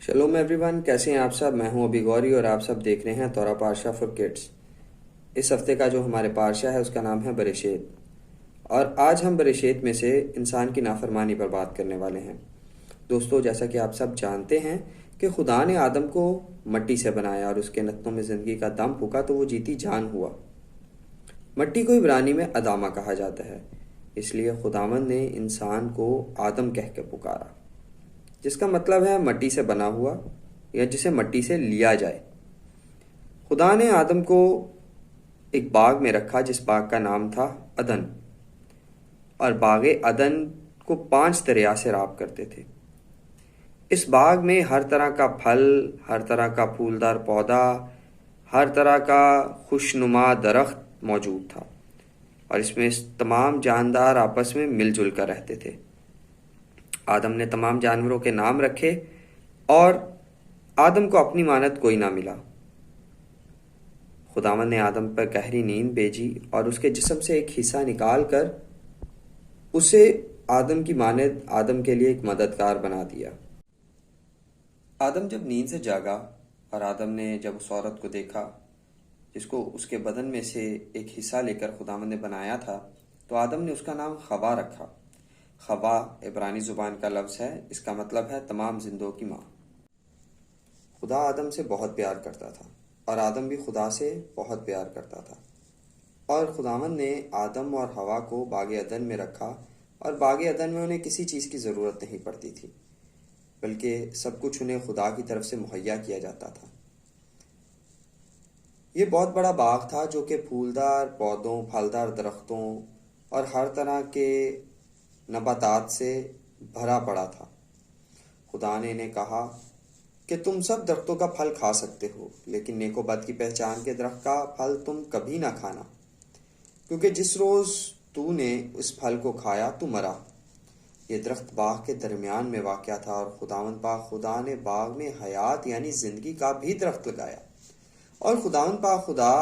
Shalom every one, کیسے ہیں آپ سب؟ میں ہوں ابھی گوری اور آپ سب دیکھ رہے ہیں تورا پارشا فار کڈس۔ اس ہفتے کا جو ہمارے پارشا ہے اس کا نام ہے برشیت، اور آج ہم برشیت میں سے انسان کی نافرمانی پر بات کرنے والے ہیں۔ دوستو، جیسا کہ آپ سب جانتے ہیں کہ خدا نے آدم کو مٹی سے بنایا اور اس کے نتنوں میں زندگی کا دم پھونکا تو وہ جیتی جان ہوا۔ مٹی کو عبرانی میں ادامہ کہا جاتا ہے، اس لیے خداوند نے انسان کو آدم کہہ کے پکارا، جس کا مطلب ہے مٹی سے بنا ہوا یا جسے مٹی سے لیا جائے۔ خدا نے آدم کو ایک باغ میں رکھا جس باغ کا نام تھا عدن، اور باغ عدن کو 5 دریا سے راب کرتے تھے۔ اس باغ میں ہر طرح کا پھل، ہر طرح کا پھولدار پودا، ہر طرح کا خوشنما درخت موجود تھا، اور اس میں تمام جاندار آپس میں مل جل کر رہتے تھے۔ آدم نے تمام جانوروں کے نام رکھے، اور آدم کو اپنی مانند کوئی نہ ملا۔ خداوند نے آدم پر گہری نیند بھیجی اور اس کے جسم سے ایک حصہ نکال کر اسے آدم کی مانند آدم کے لیے ایک مددگار بنا دیا۔ آدم جب نیند سے جاگا اور آدم نے جب اس عورت کو دیکھا جس کو اس کے بدن میں سے ایک حصہ لے کر خداوند نے بنایا تھا، تو آدم نے اس کا نام خوا رکھا۔ خوا عبرانی زبان کا لفظ ہے، اس کا مطلب ہے تمام زندوں کی ماں۔ خدا آدم سے بہت پیار کرتا تھا، اور آدم بھی خدا سے بہت پیار کرتا تھا، اور خداوند نے آدم اور حوا کو باغ عدن میں رکھا، اور باغ عدن میں انہیں کسی چیز کی ضرورت نہیں پڑتی تھی، بلکہ سب کچھ انہیں خدا کی طرف سے مہیا کیا جاتا تھا۔ یہ بہت بڑا باغ تھا جو کہ پھولدار پودوں، پھلدار درختوں اور ہر طرح کے نباتات سے بھرا پڑا تھا۔ خدا نے انہیں کہا کہ تم سب درختوں کا پھل کھا سکتے ہو، لیکن نیک و بد کی پہچان کے درخت کا پھل تم کبھی نہ کھانا، کیونکہ جس روز تو نے اس پھل کو کھایا تو مرا۔ یہ درخت باغ کے درمیان میں واقع تھا، اور خداوند پاک خدا نے باغ میں حیات یعنی زندگی کا بھی درخت لگایا، اور خداوند پاک خدا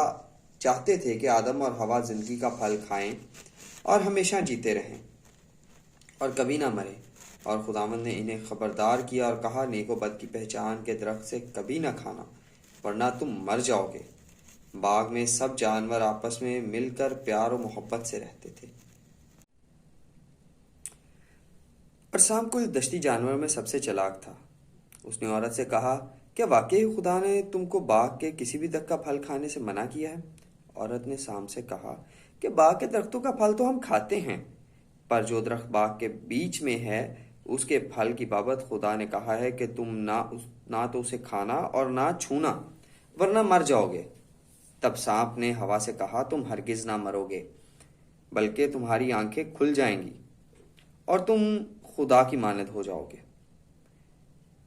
چاہتے تھے کہ آدم اور حوا زندگی کا پھل کھائیں اور ہمیشہ جیتے رہیں اور کبھی نہ مرے۔ اور خداوند نے انہیں خبردار کیا اور کہا، نیک و بد کی پہچان کے درخت سے کبھی نہ کھانا، ورنہ تم مر جاؤ گے۔ باغ میں سب جانور آپس میں مل کر پیار و محبت سے رہتے تھے، اور سام کو دشتی جانور میں سب سے چلاک تھا۔ اس نے عورت سے کہا، کیا واقعی خدا نے تم کو باغ کے کسی بھی درخت کا پھل کھانے سے منع کیا ہے؟ عورت نے سام سے کہا کہ باغ کے درختوں کا پھل تو ہم کھاتے ہیں، پر جو درخت باغ کے بیچ میں ہے اس کے پھل کی بابت خدا نے کہا ہے کہ تم نہ تو اسے کھانا اور نہ چھونا، ورنہ مر جاؤ گے۔ تب سانپ نے ہوا سے کہا، تم ہرگز نہ مرو گے، بلکہ تمہاری آنکھیں کھل جائیں گی اور تم خدا کی مانند ہو جاؤ گے،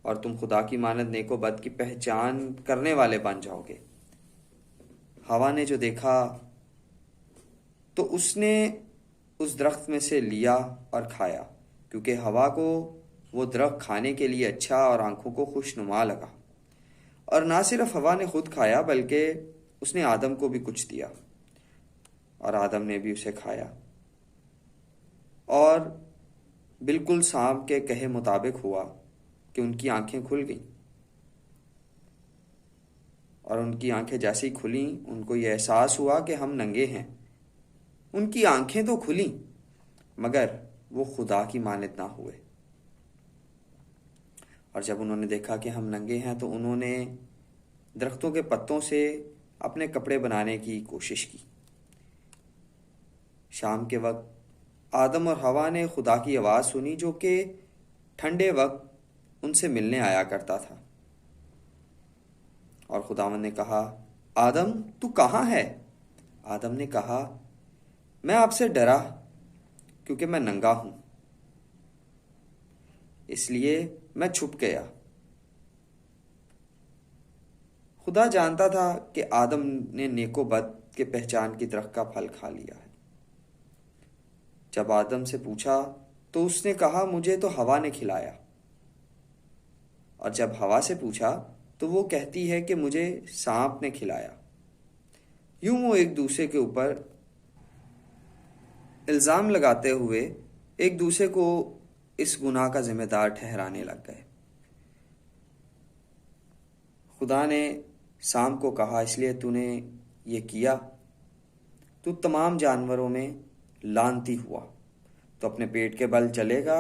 اور تم خدا کی مانند نیک و بد کی پہچان کرنے والے بن جاؤ گے۔ ہوا نے جو دیکھا تو اس نے اس درخت میں سے لیا اور کھایا، کیونکہ ہوا کو وہ درخت کھانے کے لیے اچھا اور آنکھوں کو خوشنما لگا۔ اور نہ صرف ہوا نے خود کھایا، بلکہ اس نے آدم کو بھی کچھ دیا، اور آدم نے بھی اسے کھایا، اور بالکل سانپ کے کہے مطابق ہوا کہ ان کی آنکھیں کھل گئیں، اور ان کی آنکھیں جیسے ہی کھلیں ان کو یہ احساس ہوا کہ ہم ننگے ہیں۔ ان کی آنکھیں تو کھلیں مگر وہ خدا کی مانند نہ ہوئے، اور جب انہوں نے دیکھا کہ ہم ننگے ہیں تو انہوں نے درختوں کے پتوں سے اپنے کپڑے بنانے کی کوشش کی۔ شام کے وقت آدم اور حوا نے خدا کی آواز سنی جو کہ ٹھنڈے وقت ان سے ملنے آیا کرتا تھا، اور خداوند نے کہا، آدم تو کہاں ہے؟ آدم نے کہا، میں آپ سے ڈرا کیونکہ میں ننگا ہوں، اس لیے میں چھپ گیا۔ خدا جانتا تھا کہ آدم نے نیک و بد کے پہچان کی درخت کا پھل کھا لیا ہے۔ جب آدم سے پوچھا تو اس نے کہا، مجھے تو ہوا نے کھلایا، اور جب ہوا سے پوچھا تو وہ کہتی ہے کہ مجھے سانپ نے کھلایا۔ یوں وہ ایک دوسرے کے اوپر الزام لگاتے ہوئے ایک دوسرے کو اس گناہ کا ذمہ دار ٹھہرانے لگ گئے۔ خدا نے سام کو کہا، اس لیے تو نے یہ کیا، تو تمام جانوروں میں لعنتی ہوا، تو اپنے پیٹ کے بل چلے گا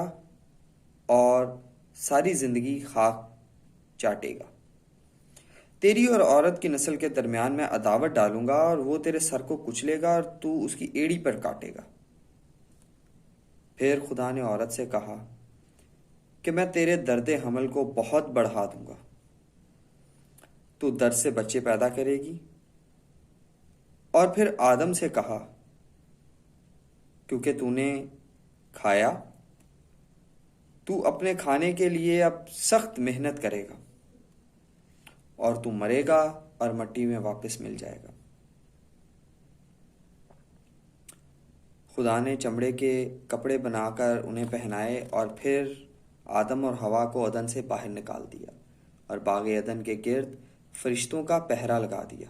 اور ساری زندگی خاک چاٹے گا۔ تیری اور عورت کی نسل کے درمیان میں عداوت ڈالوں گا اور وہ تیرے سر کو کچلے گا اور تو اس کی ایڑی پر کاٹے گا۔ پھر خدا نے عورت سے کہا کہ میں تیرے درد حمل کو بہت بڑھا دوں گا، تو درد سے بچے پیدا کرے گی۔ اور پھر آدم سے کہا، کیونکہ تو نے کھایا، تو اپنے کھانے کے لیے اب سخت محنت کرے گا اور تو مرے گا اور مٹی میں واپس مل جائے گا۔ خدا نے چمڑے کے کپڑے بنا کر انہیں پہنائے اور پھر آدم اور حوا کو عدن سے باہر نکال دیا اور باغ عدن کے گرد فرشتوں کا پہرا لگا دیا،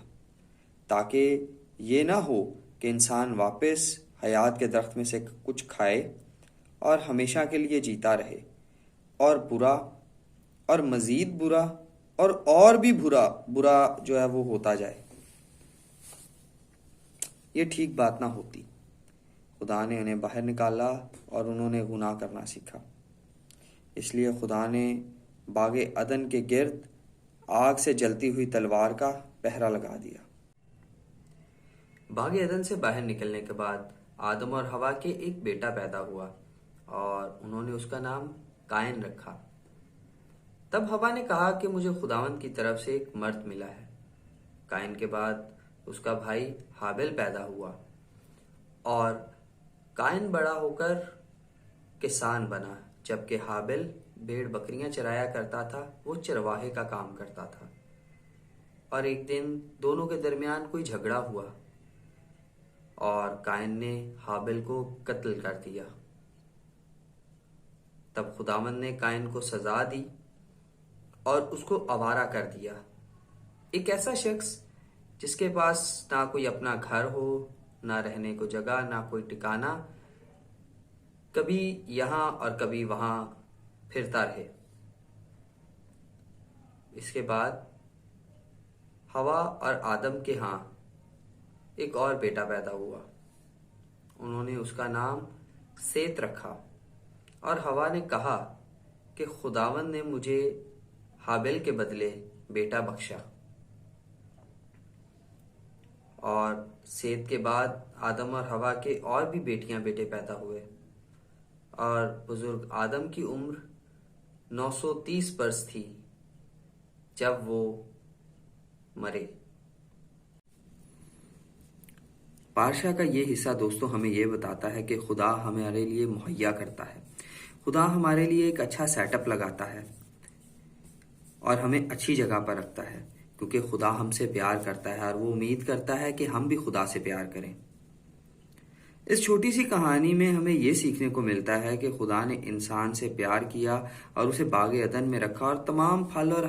تاکہ یہ نہ ہو کہ انسان واپس حیات کے درخت میں سے کچھ کھائے اور ہمیشہ کے لیے جیتا رہے، اور برا اور مزید برا اور بھی برا جو ہے وہ ہوتا جائے۔ یہ ٹھیک بات نہ ہوتی۔ خدا نے انہیں باہر نکالا اور انہوں نے گناہ کرنا سیکھا، اس لیے خدا نے باغ عدن کے گرد آگ سے جلتی ہوئی تلوار کا پہرا لگا دیا۔ باغ عدن سے باہر نکلنے کے بعد آدم اور حوا کے ایک بیٹا پیدا ہوا اور انہوں نے اس کا نام قائن رکھا۔ تب حوا نے کہا کہ مجھے خداوند کی طرف سے ایک مرد ملا ہے۔ قائن کے بعد اس کا بھائی حابل پیدا ہوا، اور قائن بڑا ہو کر کسان بنا، جبکہ حابل بھیڑ بکریاں چرایا کرتا تھا، وہ چرواہے کا کام کرتا تھا۔ اور ایک دن دونوں کے درمیان کوئی جھگڑا ہوا اور قائن نے حابل کو قتل کر دیا۔ تب خداوند نے قائن کو سزا دی اور اس کو آوارہ کر دیا، ایک ایسا شخص جس کے پاس نہ کوئی اپنا گھر ہو، نہ رہنے کو جگہ، نہ کوئی ٹھکانہ، کبھی یہاں اور کبھی وہاں پھرتا رہے۔ اس کے بعد حوا اور آدم کے ہاں ایک اور بیٹا پیدا ہوا، انہوں نے اس کا نام سیت رکھا۔ اور حوا نے کہا کہ خداوند نے مجھے حابل کے بدلے بیٹا بخشا۔ اور سیت کے بعد آدم اور حوا کے اور بھی بیٹیاں بیٹے پیدا ہوئے، اور بزرگ آدم کی عمر 930 برس تھی جب وہ مرے۔ پارشا کا یہ حصہ دوستو ہمیں یہ بتاتا ہے کہ خدا ہمارے لیے مہیا کرتا ہے، خدا ہمارے لیے ایک اچھا سیٹ اپ لگاتا ہے اور ہمیں اچھی جگہ پر رکھتا ہے، کیونکہ خدا ہم سے پیار کرتا ہے اور وہ امید کرتا ہے کہ ہم بھی خدا سے پیار کریں۔ اس چھوٹی سی کہانی میں ہمیں یہ سیکھنے کو ملتا ہے کہ خدا نے انسان سے پیار کیا اور اسے باغ عدن میں رکھا اور تمام پھل اور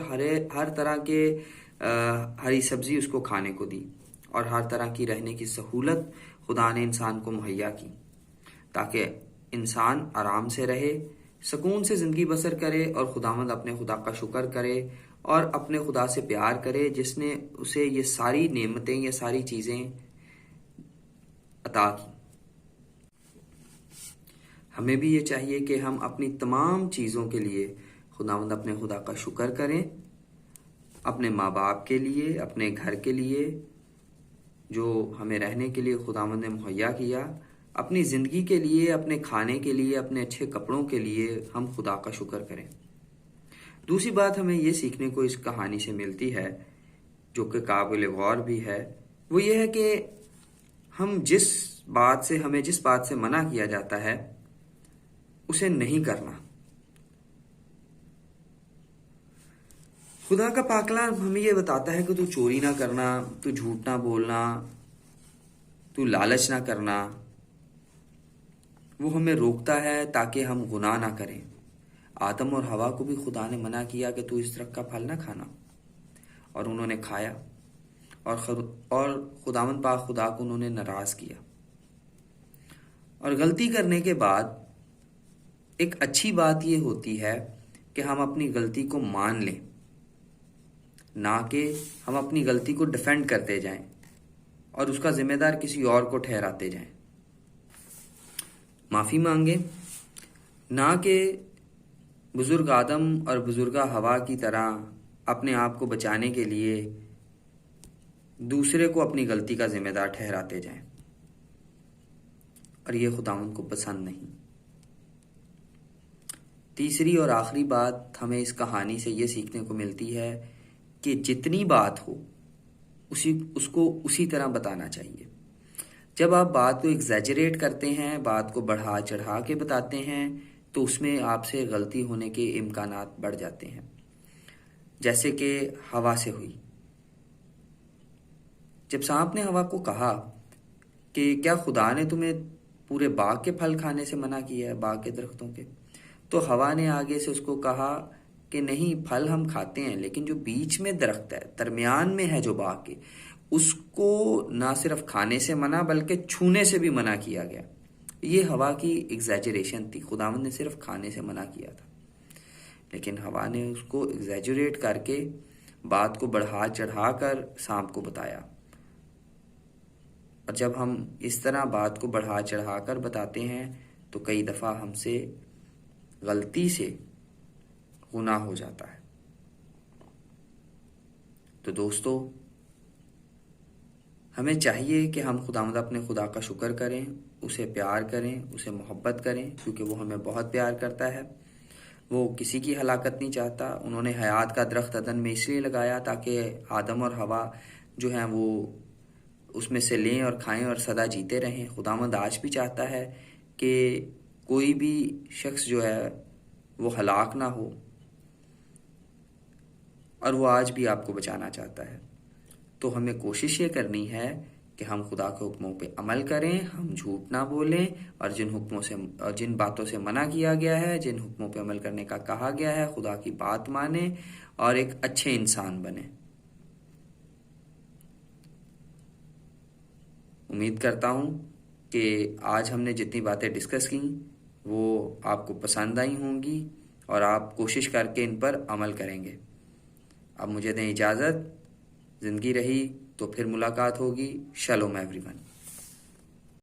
ہر طرح کے ہری سبزی اس کو کھانے کو دی، اور ہر طرح کی رہنے کی سہولت خدا نے انسان کو مہیا کی، تاکہ انسان آرام سے رہے، سکون سے زندگی بسر کرے اور خداوند اپنے خدا کا شکر کرے اور اپنے خدا سے پیار کرے جس نے اسے یہ ساری نعمتیں، یہ ساری چیزیں عطا کی۔ ہمیں بھی یہ چاہیے کہ ہم اپنی تمام چیزوں کے لیے خداوند اپنے خدا کا شکر کریں، اپنے ماں باپ کے لیے، اپنے گھر کے لیے جو ہمیں رہنے کے لیے خداوند نے مہیا کیا، اپنی زندگی کے لیے، اپنے کھانے کے لیے، اپنے اچھے کپڑوں کے لیے ہم خدا کا شکر کریں۔ دوسری بات ہمیں یہ سیکھنے کو اس کہانی سے ملتی ہے، جو کہ قابل غور بھی ہے، وہ یہ ہے کہ ہمیں جس بات سے منع کیا جاتا ہے اسے نہیں کرنا۔ خدا کا پاک کلام ہمیں یہ بتاتا ہے کہ تو چوری نہ کرنا، تو جھوٹ نہ بولنا، تو لالچ نہ کرنا۔ وہ ہمیں روکتا ہے تاکہ ہم گناہ نہ کریں۔ آدم اور حوا کو بھی خدا نے منع کیا کہ تو اس درخت کا پھل نہ کھانا، اور انہوں نے کھایا، اور خداوند پاک خدا کو انہوں نے ناراض کیا۔ اور غلطی کرنے کے بعد ایک اچھی بات یہ ہوتی ہے کہ ہم اپنی غلطی کو مان لیں، نہ کہ ہم اپنی غلطی کو ڈیفینڈ کرتے جائیں اور اس کا ذمہ دار کسی اور کو ٹھہراتے جائیں۔ معافی مانگیں، نہ کہ بزرگ آدم اور بزرگہ حوا کی طرح اپنے آپ کو بچانے کے لیے دوسرے کو اپنی غلطی کا ذمہ دار ٹھہراتے جائیں، اور یہ خداوند کو پسند نہیں۔ تیسری اور آخری بات ہمیں اس کہانی سے یہ سیکھنے کو ملتی ہے کہ جتنی بات ہو اس کو اسی طرح بتانا چاہیے۔ جب آپ بات کو ایگزیجریٹ کرتے ہیں، بات کو بڑھا چڑھا کے بتاتے ہیں، تو اس میں آپ سے غلطی ہونے کے امکانات بڑھ جاتے ہیں، جیسے کہ ہوا سے ہوئی۔ جب سانپ نے ہوا کو کہا کہ کیا خدا نے تمہیں پورے باغ کے پھل کھانے سے منع کیا ہے، باغ کے درختوں کے؟ تو ہوا نے آگے سے اس کو کہا کہ نہیں، پھل ہم کھاتے ہیں، لیکن جو بیچ میں درخت ہے، درمیان میں ہے جو باغ کے، اس کو نہ صرف کھانے سے منع بلکہ چھونے سے بھی منع کیا گیا۔ یہ ہوا کی ایگزیجریشن تھی، خداوند نے صرف کھانے سے منع کیا تھا، لیکن ہوا نے اس کو ایگزیجریٹ کر کے بات کو بڑھا چڑھا کر سانپ کو بتایا۔ اور جب ہم اس طرح بات کو بڑھا چڑھا کر بتاتے ہیں تو کئی دفعہ ہم سے غلطی سے گناہ ہو جاتا ہے۔ تو دوستو، ہمیں چاہیے کہ ہم خداوند اپنے خدا کا شکر کریں، اسے پیار کریں، اسے محبت کریں، کیونکہ وہ ہمیں بہت پیار کرتا ہے۔ وہ کسی کی ہلاکت نہیں چاہتا۔ انہوں نے حیات کا درخت عدن میں اس لیے لگایا تاکہ آدم اور حوا جو ہیں وہ اس میں سے لیں اور کھائیں اور سدا جیتے رہیں۔ خداوند آج بھی چاہتا ہے کہ کوئی بھی شخص جو ہے وہ ہلاک نہ ہو، اور وہ آج بھی آپ کو بچانا چاہتا ہے۔ تو ہمیں کوشش یہ کرنی ہے کہ ہم خدا کے حکموں پہ عمل کریں، ہم جھوٹ نہ بولیں، اور جن باتوں سے منع کیا گیا ہے، جن حکموں پہ عمل کرنے کا کہا گیا ہے، خدا کی بات مانیں اور ایک اچھے انسان بنیں۔ امید کرتا ہوں کہ آج ہم نے جتنی باتیں ڈسکس کی وہ آپ کو پسند آئی ہوں گی اور آپ کوشش کر کے ان پر عمل کریں گے۔ اب مجھے دیں اجازت، زندگی رہی تو پھر ملاقات ہوگی۔ Shalom every one.